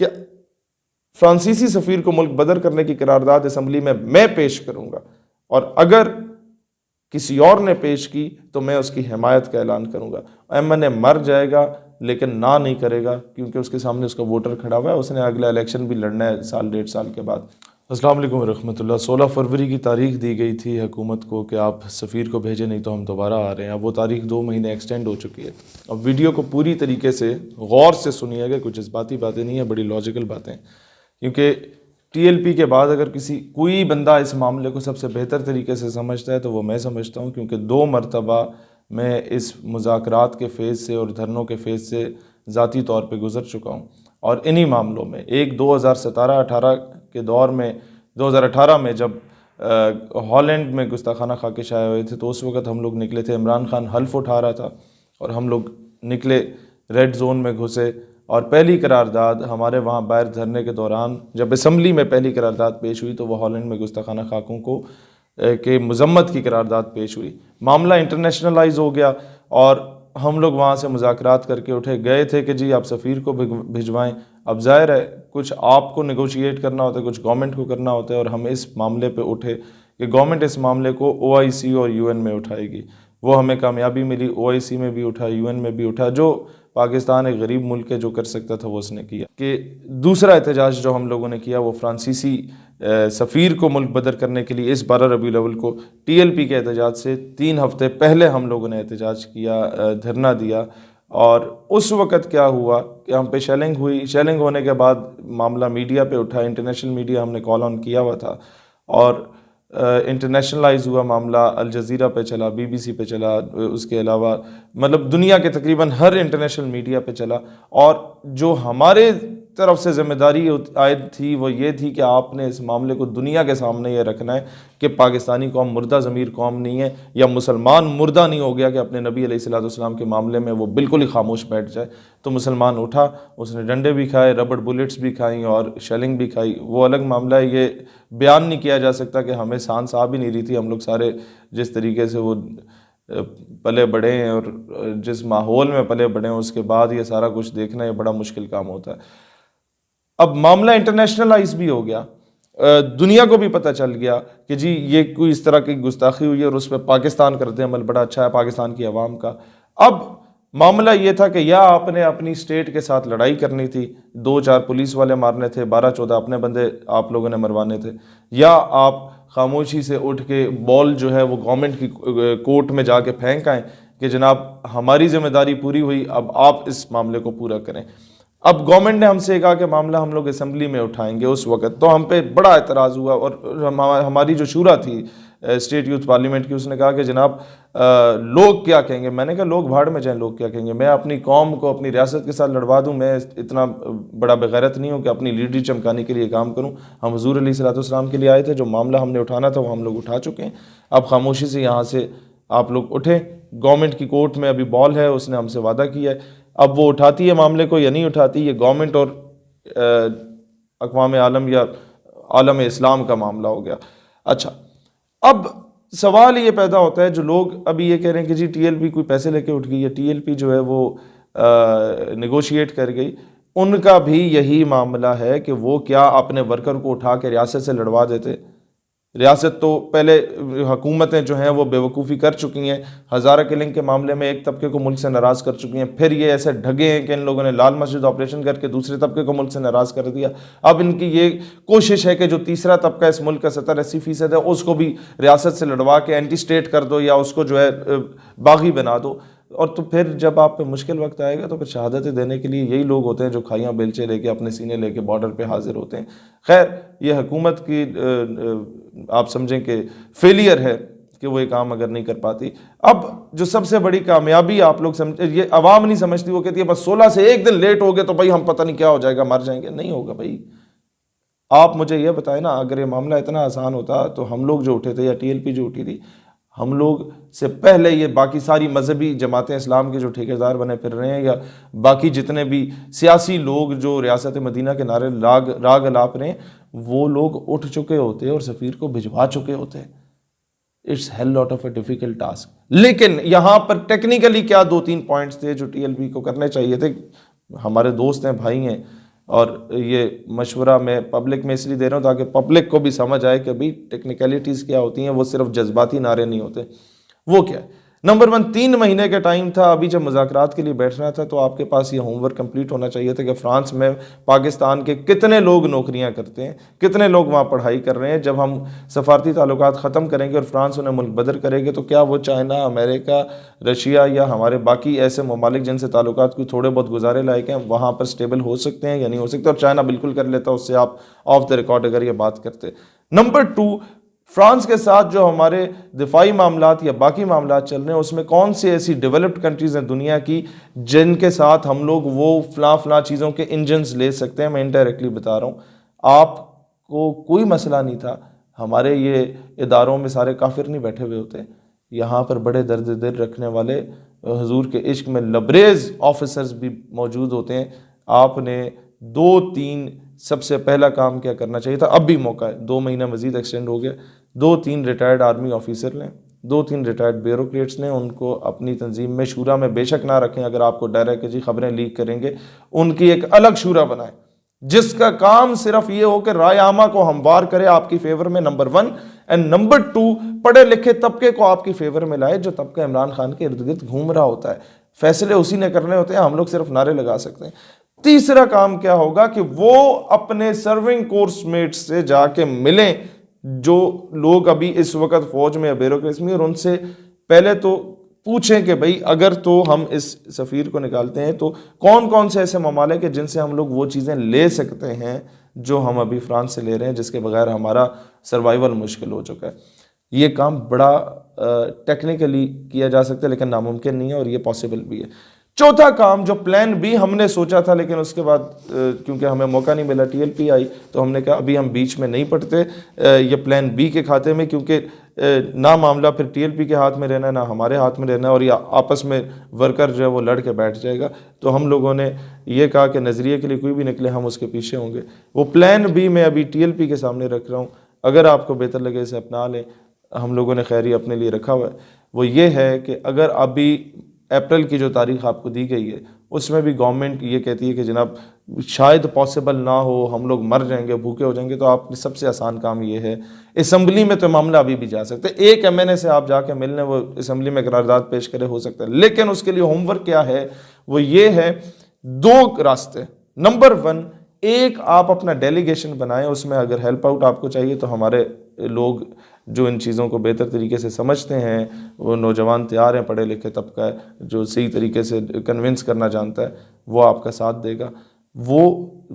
कि फ्रांसीसी सफ़ीर को मुल्क बदर करने की करारदाद असम्बली में मैं पेश करूँगा, और अगर किसी और ने पेश की तो मैं उसकी हिमायत का ऐलान करूँगा। एमएनए मर जाएगा लेकिन ना नहीं करेगा, क्योंकि उसके सामने उसका वोटर खड़ा हुआ है, उसने अगला इलेक्शन भी लड़ना है साल 1.5 साल के बाद। अस्सलाम वालेकुम रहमतुल्लाह। 16 फरवरी की तारीख दी गई थी हुकूमत को कि आप सफ़ीर को भेजें नहीं तो हम दोबारा आ रहे हैं। अब वो तारीख 2 महीने एक्सटेंड हो चुकी है। अब वीडियो को पूरी तरीके से गौर से सुनिएगा, कुछ जज्बाती बातें नहीं है, बड़ी लॉजिकल बातें, क्योंकि टीएलपी के बाद अगर कोई बंदा इस मामले को सबसे बेहतर तरीके से समझता है तो वो मैं समझता हूँ, क्योंकि 2 मरतबा मैं इस मुज़ाकरात के फ़ेज़ से और धरनों के फ़ेज़ से ज़ाती तौर पे गुज़र चुका हूँ। और इन्हीं मामलों में एक 2017-18 के दौर में, 2018 में जब हॉलैंड में गुस्ताखाना खाके शाये हुए थे, तो उस वक़्त हम लोग निकले थे, इमरान खान हल्फ उठा रहा था और हम लोग निकले, रेड जोन में घुसे, और पहली करारदाद हमारे वहाँ बाहर धरने के दौरान जब असम्बली में पहली करारदाद पेश हुई तो वह हॉलैंड में गुस्ताखाना खाकों को के मजम्मत की करारदाद पेश हुई। मामला इंटरनेशनलाइज हो गया और हम लोग वहाँ से मुज़ाकरात करके उठे, गए थे कि जी आप सफ़ीर को भिजवाएं। अब ज़ाहिर है कुछ आपको नेगोशिएट करना होता है, कुछ गवर्नमेंट को करना होता है, और हम इस मामले पे उठे कि गवर्नमेंट इस मामले को OIC और UN में उठाएगी। वो हमें कामयाबी मिली, OIC में भी उठा, UN में भी उठा। जो पाकिस्तान एक गरीब मुल्क है, जो कर सकता था वो उसने किया। कि दूसरा एहतजाज जो हम लोगों ने किया वो फ्रांसीसी सफ़ीर को मुल्क बदर करने के लिए इस 12 रबीउल अव्वल को TLP के एहतजाज से 3 हफ्ते पहले हम लोगों ने एहतजाज किया, धरना दिया। और उस वक़्त क्या हुआ कि हम पे शेलिंग हुई। शेलिंग होने के बाद मामला मीडिया पे उठा, इंटरनेशनल मीडिया हमने कॉल ऑन किया हुआ था, और इंटरनेशनलाइज हुआ मामला, अल जज़ीरा पे चला, BBC पे चला, उसके अलावा मतलब दुनिया के तकरीबन हर इंटरनेशनल मीडिया पे चला। और जो हमारे तरफ से ज़िम्मेदारी आयद थी वो ये थी कि आपने इस मामले को दुनिया के सामने ये रखना है कि पाकिस्तानी कौम मुर्दा ज़मीर कौम नहीं है, या मुसलमान मुर्दा नहीं हो गया कि अपने नबी अलैहिस्सलाम के मामले में वो बिल्कुल ही खामोश बैठ जाए। तो मुसलमान उठा, उसने डंडे भी खाए, रबड़ बुलेट्स भी खाई और शेलिंग भी खाई। वो अलग मामला है, ये बयान नहीं किया जा सकता कि हमें सांस आ भी नहीं रही थी। हम लोग सारे जिस तरीके से वो पले बड़े हैं और जिस माहौल में पले बड़े हैं, उसके बाद ये सारा कुछ देखना ये बड़ा मुश्किल काम होता है। अब मामला इंटरनेशनलाइज भी हो गया, दुनिया को भी पता चल गया कि जी ये कोई इस तरह की गुस्ताखी हुई है, और उस पर पाकिस्तान करते अमल बड़ा अच्छा है पाकिस्तान की आवाम का। अब मामला ये था कि या आपने अपनी स्टेट के साथ लड़ाई करनी थी, 2-4 पुलिस वाले मारने थे, 12-14 अपने बंदे आप लोगों ने मरवाने थे, या आप खामोशी से उठ के बॉल जो है वो गवर्नमेंट की कोर्ट में जाके फेंक आएँ कि जनाब हमारी जिम्मेदारी पूरी हुई, अब आप इस मामले को पूरा करें। अब गवर्नमेंट ने हमसे कहा कि मामला हम लोग असम्बली में उठाएंगे। उस वक्त तो हम पे बड़ा एतराज़ हुआ, और हमारी जो शूरा थी स्टेट यूथ पार्लियामेंट की, उसने कहा कि जनाब लोग क्या कहेंगे। मैंने कहा लोग भाड़ में जाएं, लोग क्या कहेंगे। मैं अपनी कौम को अपनी रियासत के साथ लड़वा दूं, मैं इतना बड़ा बेगैरत नहीं हूं कि अपनी लीडरी चमकाने के लिए काम करूं। हम हुजूर अलैहिस्सलाम के लिए आए थे, जो मामला हमने उठाना था वो हम लोग उठा चुके हैं। अब खामोशी से यहाँ से आप लोग उठें। गवर्नमेंट की कोर्ट में अभी बॉल है, उसने हमसे वादा किया है, अब वो उठाती है मामले को या नहीं उठाती, ये गवर्नमेंट और अक़वाम आलम या आलम इस्लाम का मामला हो गया। अच्छा, अब सवाल ये पैदा होता है, जो लोग अभी ये कह रहे हैं कि जी TLP कोई पैसे लेके उठ गई है, TLP जो है वो नेगोशिएट कर गई, उनका भी यही मामला है कि वो क्या अपने वर्कर को उठा के रियासत से लड़वा देते। रियासत तो पहले हुकूमतें जो हैं वो बेवकूफ़ी कर चुकी हैं। हज़ारा किलिंग के मामले में एक तबके को मुल्क से नाराज़ कर चुकी हैं, फिर ये ऐसे ढगे हैं कि इन लोगों ने लाल मस्जिद ऑपरेशन करके दूसरे तबके को मुल्क से नाराज़ कर दिया। अब इनकी ये कोशिश है कि जो तीसरा तबका इस मुल्क का 70-80% है उसको भी रियासत से लड़वा के एंटी स्टेट कर दो, या उसको जो है बागी बना दो। और तो फिर जब आप पे मुश्किल वक्त आएगा तो फिर शहादतें देने के लिए यही लोग होते हैं जो खाइयाँ बेलचे लेके अपने सीने लेके बॉर्डर पे हाजिर होते हैं। खैर, ये हुकूमत की आप समझें कि फेलियर है कि वो ये काम अगर नहीं कर पाती। अब जो सबसे बड़ी कामयाबी आप लोग समझ, ये अवाम नहीं समझती, वो कहती है बस 16 से एक दिन लेट हो गए तो भाई हम पता नहीं क्या हो जाएगा, मर जाएंगे। नहीं होगा भाई। आप मुझे ये बताएं ना, अगर ये मामला इतना आसान होता तो हम लोग जो उठे थे या TLP जो उठी थी, हम लोग से पहले ये बाकी सारी मजहबी जमातें इस्लाम के जो ठेकेदार बने फिर रहे हैं, या बाकी जितने भी सियासी लोग जो रियासत मदीना के नारे राग अलाप रहे हैं, वो लोग उठ चुके होते और सफ़ीर को भिजवा चुके होते। It's hell lot of a difficult task. लेकिन यहाँ पर टेक्निकली क्या 2-3 पॉइंट्स थे जो TLP को करने चाहिए थे। हमारे दोस्त हैं, भाई हैं, और ये मशवरा मैं पब्लिक में इसलिए दे रहा हूँ ताकि पब्लिक को भी समझ आए कि अभी टेक्निकलिटीज़ क्या होती हैं, वो सिर्फ जज्बाती नारे नहीं होते। वो क्या है? नंबर 1, 3 महीने का टाइम था। अभी जब मुज़ाकरात के लिए बैठना था तो आपके पास ये होमवर्क कंप्लीट होना चाहिए था कि फ्रांस में पाकिस्तान के कितने लोग नौकरियां करते हैं, कितने लोग वहाँ पढ़ाई कर रहे हैं। जब हम सफारती ताल्लुकात ख़त्म करेंगे और फ्रांस उन्हें मुल्क बदर करेंगे तो क्या वो चाइना, अमेरिका, रशिया या हमारे बाकी ऐसे ममालिक जिनसे ताल्लुकात कोई थोड़े बहुत गुजारे लायक हैं वहाँ पर स्टेबल हो सकते हैं या नहीं हो सकते? और चाइना बिल्कुल कर लेता, उससे आप ऑफ द रिकॉर्ड अगर ये बात करते। नंबर 2, फ्रांस के साथ जो हमारे दिफाई मामलात या बाकी मामलात चल रहे हैं उसमें कौन सी ऐसी डेवलप्ड कंट्रीज़ हैं दुनिया की जिनके साथ हम लोग वो फला चीज़ों के इंजन्स ले सकते हैं? मैं इनडायरेक्टली बता रहा हूँ, आपको कोई मसला नहीं था। हमारे ये इदारों में सारे काफिर नहीं बैठे हुए होते, यहाँ पर बड़े दर्द दिल रखने वाले हुजूर के इश्क में लबरेज ऑफिसर्स भी मौजूद होते हैं। आपने 2-3 सबसे पहला काम क्या करना चाहिए था? अब भी मौका है, 2 महीना मजीद एक्सटेंड हो गया। 2-3 रिटायर्ड आर्मी ऑफिसर लें, 2-3 रिटायर्ड ब्यूरोक्रेट्स लें, उनको अपनी तंजीम में शूरा में बेशक ना रखें। अगर आपको डर है कि जी खबरें लीक करेंगे, उनकी एक अलग शूरा बनाएं जिसका काम सिर्फ ये हो कि राय आमा को हमवार करे आपकी फेवर में, नंबर 1। एंड नंबर 2, पढ़े लिखे तबके को आपकी फेवर में लाए, जो तबका इमरान खान के इर्द गिर्द घूम रहा होता है। फैसले उसी ने करने होते हैं, हम लोग सिर्फ नारे लगा सकते हैं। तीसरा काम क्या होगा कि वो अपने सर्विंग कोर्समेट से जाके मिलें जो लोग अभी इस वक्त फौज में या ब्यूरोक्रेसी में, और उनसे पहले तो पूछें कि भाई अगर तो हम इस सफ़ीर को निकालते हैं तो कौन कौन से ऐसे ममालिक हैं जिनसे हम लोग वो चीज़ें ले सकते हैं जो हम अभी फ्रांस से ले रहे हैं, जिसके बगैर हमारा सर्वाइवल मुश्किल हो चुका है। ये काम बड़ा टेक्निकली किया जा सकता है लेकिन नामुमकिन नहीं है, और ये पॉसिबल भी है। चौथा काम जो प्लान बी हमने सोचा था लेकिन उसके बाद क्योंकि हमें मौका नहीं मिला, टीएलपी आई, तो हमने कहा अभी हम बीच में नहीं पड़ते ये प्लान बी के खाते में, क्योंकि ना मामला फिर टीएलपी के हाथ में रहना है ना हमारे हाथ में रहना है, और या आपस में वर्कर जो है वो लड़ के बैठ जाएगा। तो हम लोगों ने ये कहा कि नज़रिए के लिए कोई भी निकले हम उसके पीछे होंगे। वो प्लान बी मैं अभी टीएलपी के सामने रख रहा हूँ, अगर आपको बेहतर लगे इसे अपना लें। हम लोगों ने खैरी अपने लिए रखा हुआ है। वो ये है कि अगर अभी अप्रैल की जो तारीख आपको दी गई है उसमें भी गवर्नमेंट ये कहती है कि जनाब शायद पॉसिबल ना हो, हम लोग मर जाएंगे, भूखे हो जाएंगे, तो आपके सबसे आसान काम ये है, असम्बली में तो मामला अभी भी जा सकते हैं। एक एमएनए से आप जाके मिलने, वो असम्बली में करारदाद पेश करे, हो सकता है। लेकिन उसके लिए होमवर्क क्या है? वो ये है 2 रास्ते। नंबर 1, एक आप अपना डेलीगेशन बनाएं, उसमें अगर हेल्प आउट आपको चाहिए तो हमारे लोग जो इन चीज़ों को बेहतर तरीके से समझते हैं, वो नौजवान तैयार हैं, पढ़े लिखे तबका है जो सही तरीके से कन्विंस करना जानता है, वो आपका साथ देगा। वो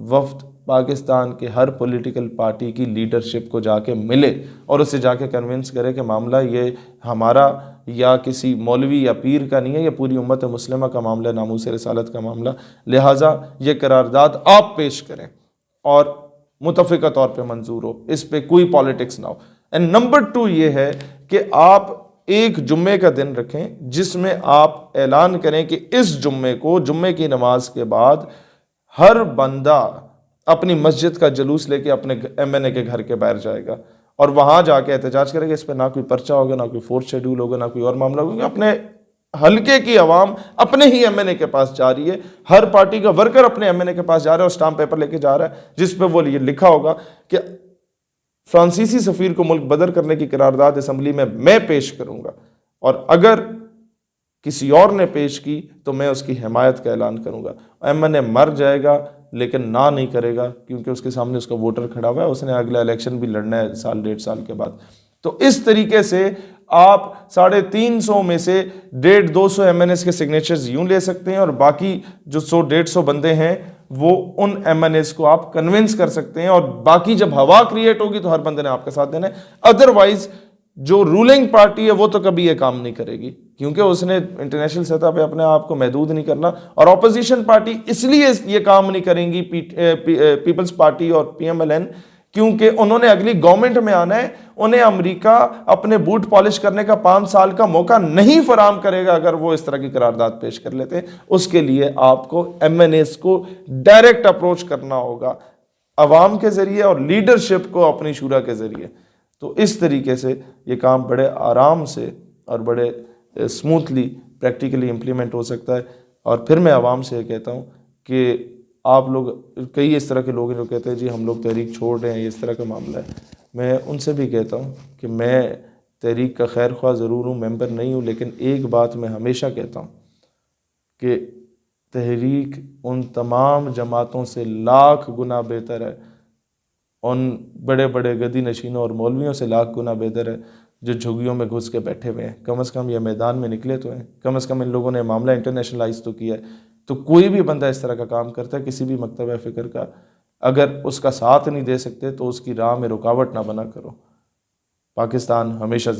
वफ्द पाकिस्तान के हर पॉलिटिकल पार्टी की लीडरशिप को जाके मिले और उससे जाके कन्विंस करे कि मामला ये हमारा या किसी मौलवी या पीर का नहीं है, ये पूरी उम्मत मुस्लिमा का मामला, नामूस रिसालत का मामला, लिहाजा ये करारदाद आप पेश करें और मुतफ़िका तौर पे मंजूर हो, इस पे कोई पॉलिटिक्स ना हो। एंड नंबर 2 ये है कि आप एक जुम्मे का दिन रखें जिसमें आप ऐलान करें कि इस जुम्मे को, जुम्मे की नमाज के बाद हर बंदा अपनी मस्जिद का जुलूस लेके अपने एमएनए के घर के बाहर जाएगा और वहां जाके एहतजाज करेगा। इस पर ना कोई पर्चा होगा, ना कोई फोर्थ शेड्यूल होगा, ना कोई और मामला होगा। अपने हल्के की आवाम अपने ही एमएनए के पास जा रही है, हर पार्टी का वर्कर अपने एमएनए के पास जा रहा है और स्टाम्प पेपर लेके जा रहा है जिस पे वो ये लिखा होगा कि फ्रांसीसी सफीर को मुल्क बदर करने की करारदाद असम्बली में मैं पेश करूंगा, और अगर किसी और ने पेश की तो मैं उसकी हिमायत का ऐलान करूंगा। एमएनए मर जाएगा लेकिन ना नहीं करेगा क्योंकि उसके सामने उसका वोटर खड़ा हुआ है, उसने अगला इलेक्शन भी लड़ना है 1.5 साल के बाद। तो इस तरीके से आप 350 में से 150-200 एमएनएस के सिग्नेचर्स यूं ले सकते हैं और बाकी जो 100-150 बंदे हैं वो उन एमएनएस को आप कन्विंस कर सकते हैं, और बाकी जब हवा क्रिएट होगी तो हर बंदे ने आपका साथ देना है। अदरवाइज जो रूलिंग पार्टी है वो तो कभी ये काम नहीं करेगी क्योंकि उसने इंटरनेशनल सतह पे अपने आप को महदूद नहीं करना, और ऑपोजिशन पार्टी इसलिए ये काम नहीं करेंगी पीपल्स पार्टी और पीएमएलएन क्योंकि उन्होंने अगली गवर्नमेंट में आना है। उन्हें अमेरिका अपने बूट पॉलिश करने का 5 साल का मौका नहीं फराम करेगा अगर वो इस तरह की करारदाद पेश कर लेते हैं। उसके लिए आपको एमएनएस को डायरेक्ट अप्रोच करना होगा अवाम के जरिए और लीडरशिप को अपनी शूरा के जरिए। तो इस तरीके से ये काम बड़े आराम से और बड़े स्मूथली प्रैक्टिकली इम्प्लीमेंट हो सकता है। और फिर मैं आवाम से कहता हूँ कि आप लोग, कई इस तरह के लोग हैं जो कहते हैं जी हम लोग तहरीक छोड़ रहे हैं, ये इस तरह का मामला है। मैं उनसे भी कहता हूँ कि मैं तहरीक का खैर ख्वाह ज़रूर हूँ, मेंबर नहीं हूँ, लेकिन एक बात मैं हमेशा कहता हूँ कि तहरीक उन तमाम जमातों से लाख गुना बेहतर है, उन बड़े बड़े गदी नशीनों और मौलवियों से लाख गुना बेहतर है जो झुग्गियों में घुस के बैठे हुए हैं। कम से कम ये मैदान में निकले तो हैं, कम से कम इन लोगों ने मामला इंटरनेशनलाइज तो किया है। तो कोई भी बंदा इस तरह का काम करता है किसी भी मकतब फ़िक्र का, अगर उसका साथ नहीं दे सकते तो उसकी राह में रुकावट ना बना करो। पाकिस्तान हमेशा